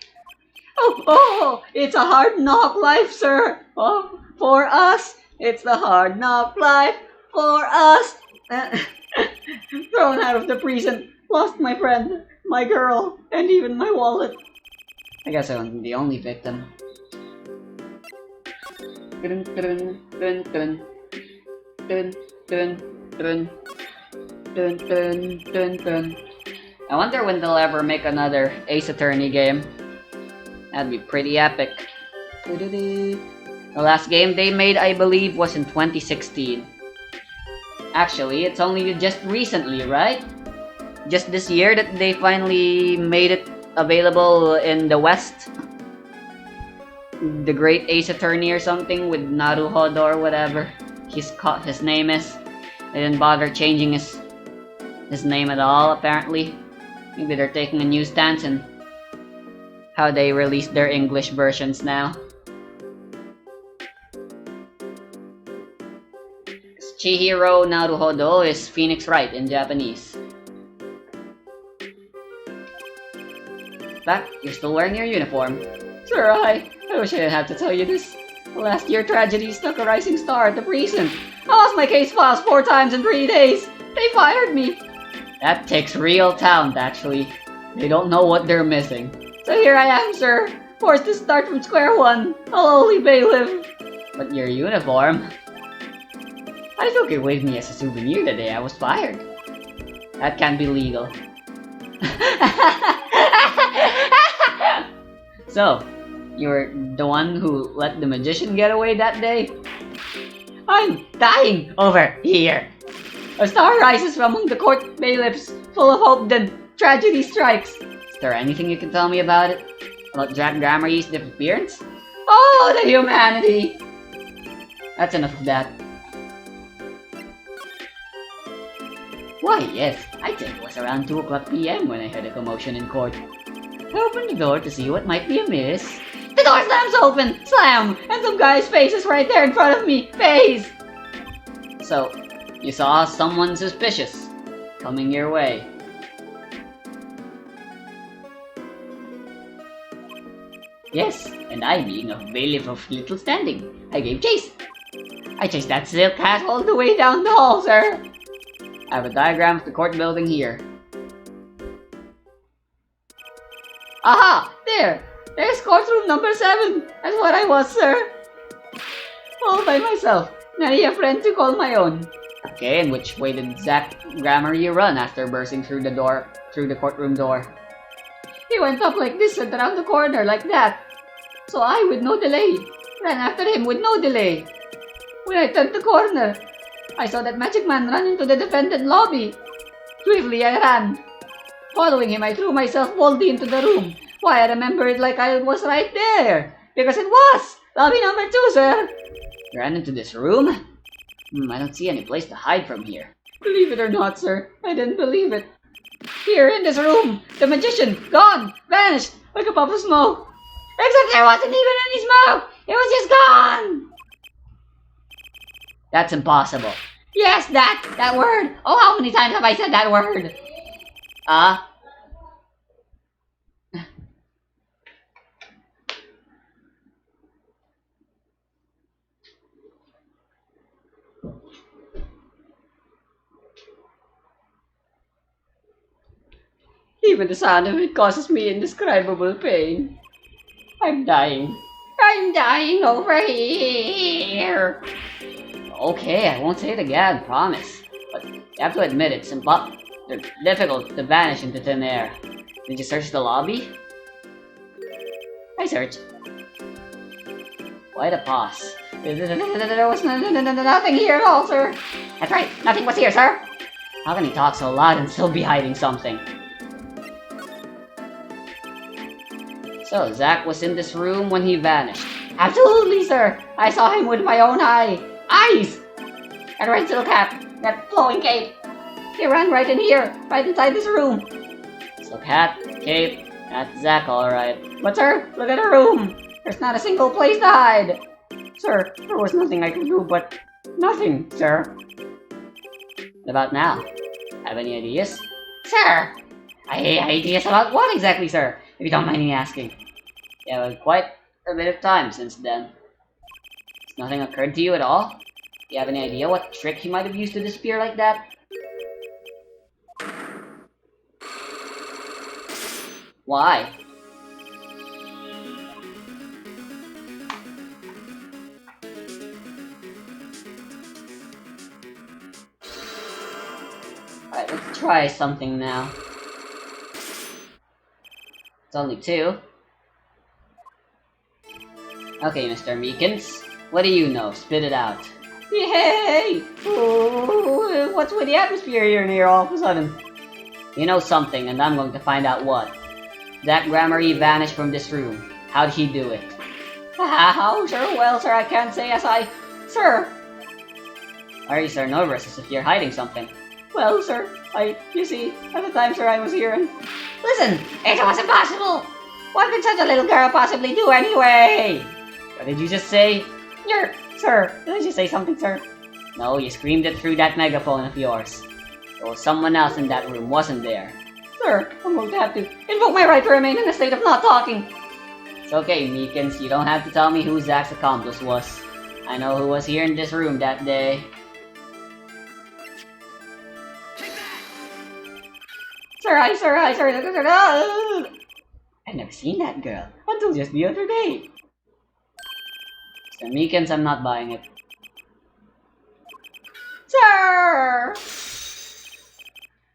Oh, it's a hard knock life, sir. Oh, for us, it's the hard knock life for us. Thrown out of the prison, lost my friend, my girl, and even my wallet. I guess I wasn't the only victim. I wonder when they'll ever make another Ace Attorney game. That'd be pretty epic. The last game they made, I believe, was in 2016. Actually, it's only just recently, right? Just this year that they finally made it available in the West. The Great Ace Attorney or something with Naruhodo or whatever his name is. They didn't bother changing his name at all, apparently. Maybe they're taking a new stance in how they release their English versions now. Chihiro Naruhodo is Phoenix Wright in Japanese. But you're still wearing your uniform. Sir, I wish I didn't have to tell you this. The last year tragedy stuck a rising star at the precinct. I lost my case files 4 times in 3 days. They fired me. That takes real talent, actually. They don't know what they're missing. So here I am, sir, forced to start from square one, a lowly bailiff. But your uniform... I took it with me as a souvenir the day I was fired. That can't be legal. So, you were the one who let the magician get away that day? I'm dying over here. A star rises from among the court bailiffs, full of hope then tragedy strikes. Is there anything you can tell me about it? About Jack Gramarye's disappearance? Oh, the humanity! That's enough of that. Why, yes, I'd say it was around 2 o'clock p.m. when I heard a commotion in court. I opened the door to see what might be amiss. The door slams open! Slam! And some guy's face is right there in front of me! Face! So, you saw someone suspicious coming your way. Yes, and I, being a bailiff of little standing, I gave chase. I chased that silk hat all the way down the hall, sir. I have a diagram of the court building here. Aha! There's courtroom number 7. That's what I was, sir. All by myself. Not a friend to call my own. Okay, and which way did Zack Gramarye run after bursting through the courtroom door? He went up like this and around the corner like that. So I, with no delay, ran after him with no delay. When I turned the corner, I saw that magic man run into the defendant lobby. Swiftly I ran. Following him, I threw myself boldly into the room. Why, I remember it like I was right there. Because it was! Lobby number 2, sir! You ran into this room? I don't see any place to hide from here. Believe it or not, sir, I didn't believe it. Here in this room, the magician, gone, vanished, like a puff of smoke. Except there wasn't even any smoke. It was just gone. That's impossible. Yes, that word. Oh, how many times have I said that word? Even the sound of it causes me indescribable pain. I'm dying. I'm dying over here. Okay, I won't say it again, promise. But you have to admit it's difficult to vanish into thin air. Did you search the lobby? I searched. Quite a pause. There was nothing here at all, sir. That's right, nothing was here, sir. How can he talk so loud and still be hiding something? So, Zack was in this room when he vanished. Absolutely, sir. I saw him with my own eyes. That red silk hat, that flowing cape. He ran right in here, right inside this room. Silk hat, cape, that's Zack, alright. But sir, look at the room. There's not a single place to hide. Sir, there was nothing I could do but nothing, sir. What about now? Have any ideas? Sir! Ideas about what exactly, sir? If you don't mind me asking. Yeah, well, quite a bit of time since then. Has nothing occurred to you at all? Do you have any idea what trick he might have used to disappear like that? Why? Alright, let's try something now. It's only 2. Okay, Mr. Meekins. What do you know? Spit it out. Yay! Ooh, what's with the atmosphere here near all of a sudden? You know something, and I'm going to find out what. Zack Gramarye vanished from this room. How'd he do it? How, sir? Well, sir, I can't say as I... Sir! Why are you so nervous, as if you're hiding something? Well, sir, you see, at the time, sir, I was here and... Listen! It was impossible! What could such a little girl possibly do anyway? What did you just say? Sir, did I just say something, sir? No, you screamed it through that megaphone of yours. There was someone else in that room, wasn't there? Sir, I'm going to have to invoke my right to remain in a state of not talking. It's okay, Meekins. You don't have to tell me who Zack's accomplice was. I know who was here in this room that day. Sir, I've never seen that girl until just the other day. Mr. Meekins, I'm not buying it. Sir!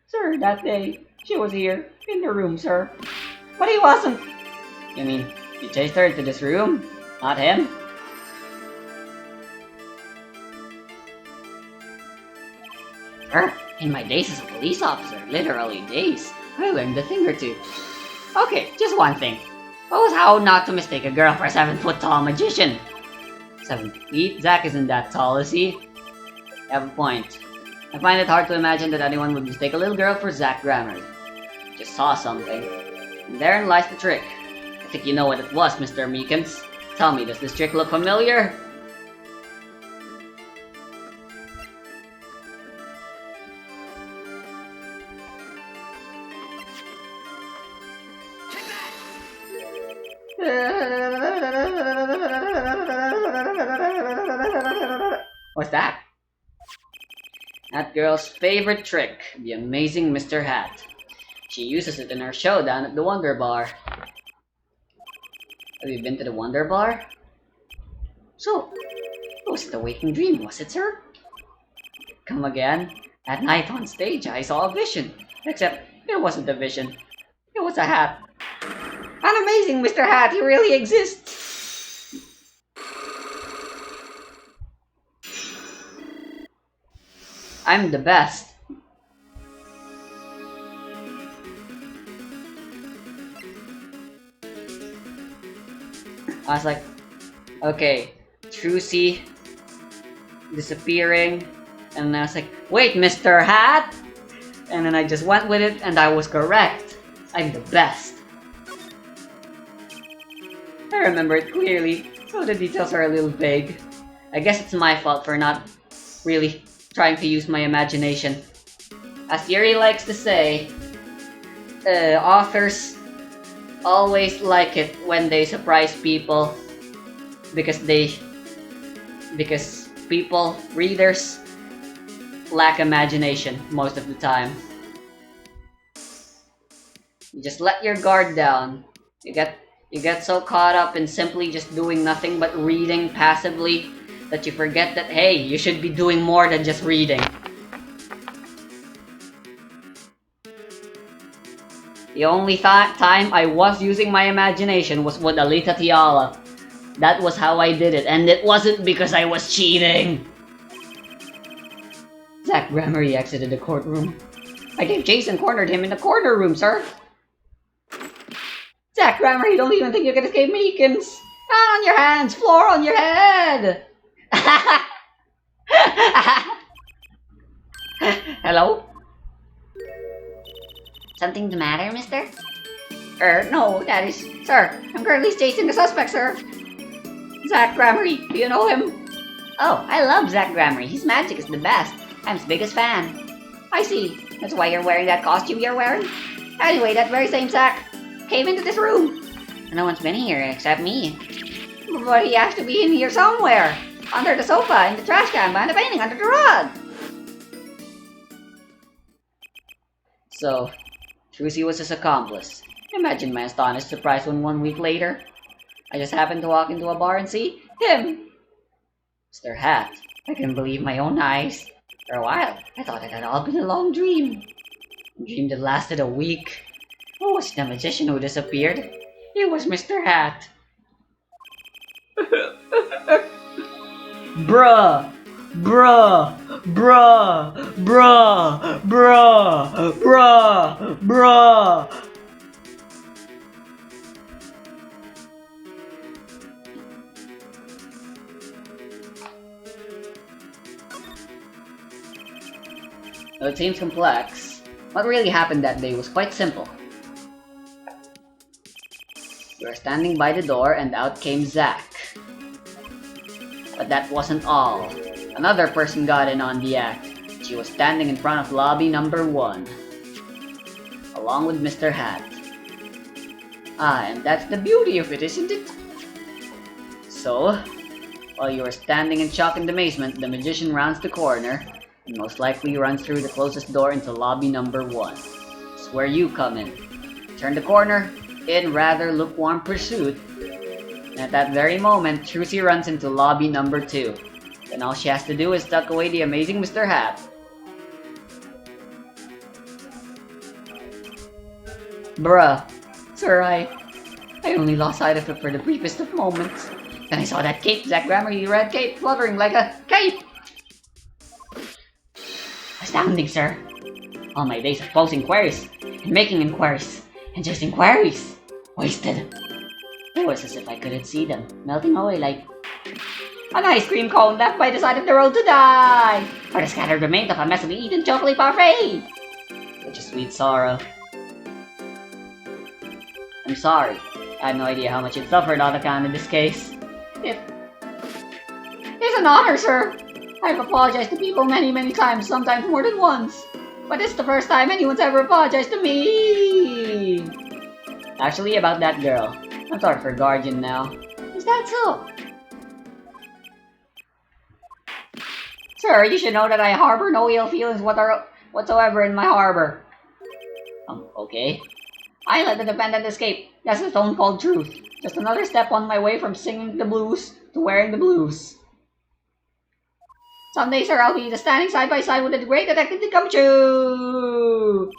Sir, that day, she was here, in the room, sir. But he wasn't. You mean, you chased her into this room? Not him? Sir, in my days as a police officer, literally days, I learned a thing or two. Okay, just one thing. What was how not to mistake a girl for a 7-foot-tall magician? 7 feet? Zack isn't that tall, is he? You have a point. I find it hard to imagine that anyone would mistake a little girl for Zack Gramarye. Just saw something. And therein lies the trick. I think you know what it was, Mr. Meekins. Tell me, does this trick look familiar? What's that? That girl's favorite trick, the amazing Mr. Hat. She uses it in her show down at the Wonder Bar. Have you been to the Wonder Bar? So, it wasn't a waking dream, was it, sir? Come again? That night on stage, I saw a vision. Except, it wasn't a vision. It was a hat. An amazing Mr. Hat, he really exists! I'm the best. I was like, okay, Trucy disappearing, and I was like, wait, Mr. Hat? And then I just went with it, and I was correct. I'm the best. I remember it clearly, so the details are a little vague. I guess it's my fault for not really trying to use my imagination. As Yuri likes to say, authors always like it when they surprise people because readers lack imagination most of the time. You just let your guard down. You get so caught up in simply just doing nothing but reading passively that you forget that, hey, you should be doing more than just reading. The only time I was using my imagination was with Alita Tiala. That was how I did it, and it wasn't because I was cheating. Zach Gramarye exited the courtroom. I think Jason cornered him in the corner room, sir. Zach Gramarye, don't even think you can escape Meekins. Down on your hands, floor on your head. Hello? Something the matter, mister? No, that is... Sir, I'm currently chasing the suspect, sir. Zach Gramarye, do you know him? Oh, I love Zach Gramarye. His magic is the best. I'm his biggest fan. I see. That's why you're wearing that costume you're wearing? Anyway, that very same Zach came into this room. No one's been here except me. But he has to be in here somewhere. Under the sofa, in the trash can, behind the painting, under the rug. So, Trucy was his accomplice. Imagine my astonished surprise when 1 week later, I just happened to walk into a bar and see him. Mr. Hat. I couldn't believe my own eyes. For a while, I thought it had all been a long dream. A dream that lasted a week. Who was the magician who disappeared? It was Mr. Hat. Bruh! Bruh! Bruh! Bruh! Bruh! Bruh! Bruh! Though it seems complex, what really happened that day was quite simple. We were standing by the door and out came Zach. But that wasn't all. Another person got in on the act. She was standing in front of lobby number 1, along with Mr. Hat. Ah, and that's the beauty of it, isn't it? So, while you are standing in shock and amazement, the magician rounds the corner and most likely runs through the closest door into lobby number 1. It's where you come in. Turn the corner, in rather lukewarm pursuit, and at that very moment, Trucy runs into lobby number 2. Then all she has to do is tuck away the amazing Mr. Hat. Bruh. Sir, I only lost sight of it for the briefest of moments. Then I saw that cape, Zach Gramarye red cape, fluttering like a cape! Astounding, sir. All my days of posing queries, and making inquiries, and just inquiries, wasted. It was as if I couldn't see them, melting away like an ice cream cone left by the side of the road to die, or the scattered remains of a messily eaten chocolate parfait. Such a sweet sorrow. I'm sorry. I had no idea how much it suffered on account of this case. It's an honor, sir. I've apologized to people many times, sometimes more than once. But it's the first time anyone's ever apologized to me. Actually, about that girl. I'm sort of her guardian now. Is that so? Sir, you should know that I harbor no ill feelings whatsoever in my harbor. Okay. I let the defendant escape. That's the stone cold truth. Just another step on my way from singing the blues to wearing the blues. Someday, sir, I'll be standing side by side with the great detective Gumshoe!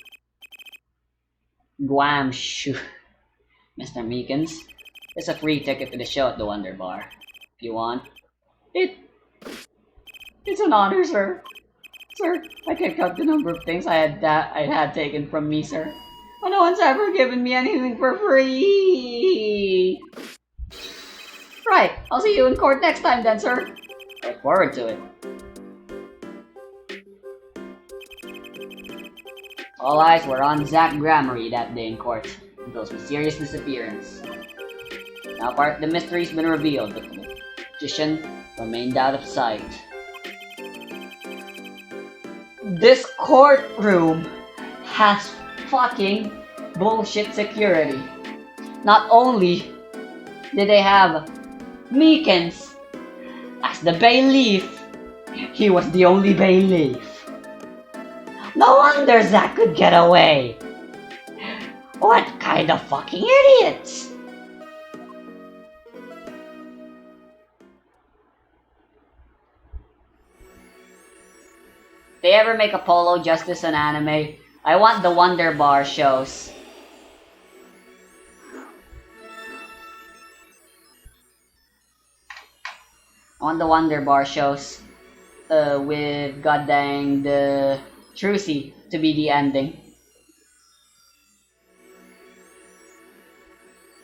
Guam shoo. Mr. Meekins, it's a free ticket to the show at the Wonder Bar. If you want. It's an honor, sir. Sir, I can't count the number of things I had taken from me, sir. But no one's ever given me anything for free. Right, I'll see you in court next time then, sir. Look forward to it. All eyes were on Zack Gramarye that day in court until his mysterious disappearance. Now part of the mystery's been revealed, but the magician remained out of sight. This courtroom has fucking bullshit security. Not only did they have Meekins as the bailiff, he was the only bailiff. No wonder Zack could get away. What kind of fucking idiots? If they ever make Apollo Justice an anime, I want the Wonder Bar shows. I want the Wonder Bar shows with goddamn the Trucy to be the ending.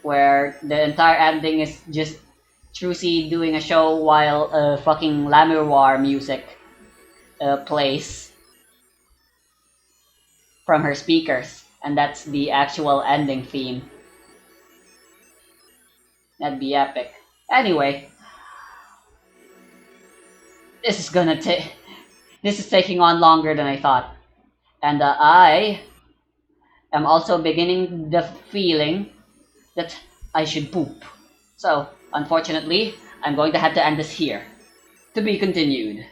Where the entire ending is just Trucy doing a show while fucking Lamour music plays from her speakers, and that's the actual ending theme. That'd be epic. Anyway, this is taking on longer than I thought, and I am also beginning the feeling that I should poop. So, unfortunately, I'm going to have to end this here. To be continued.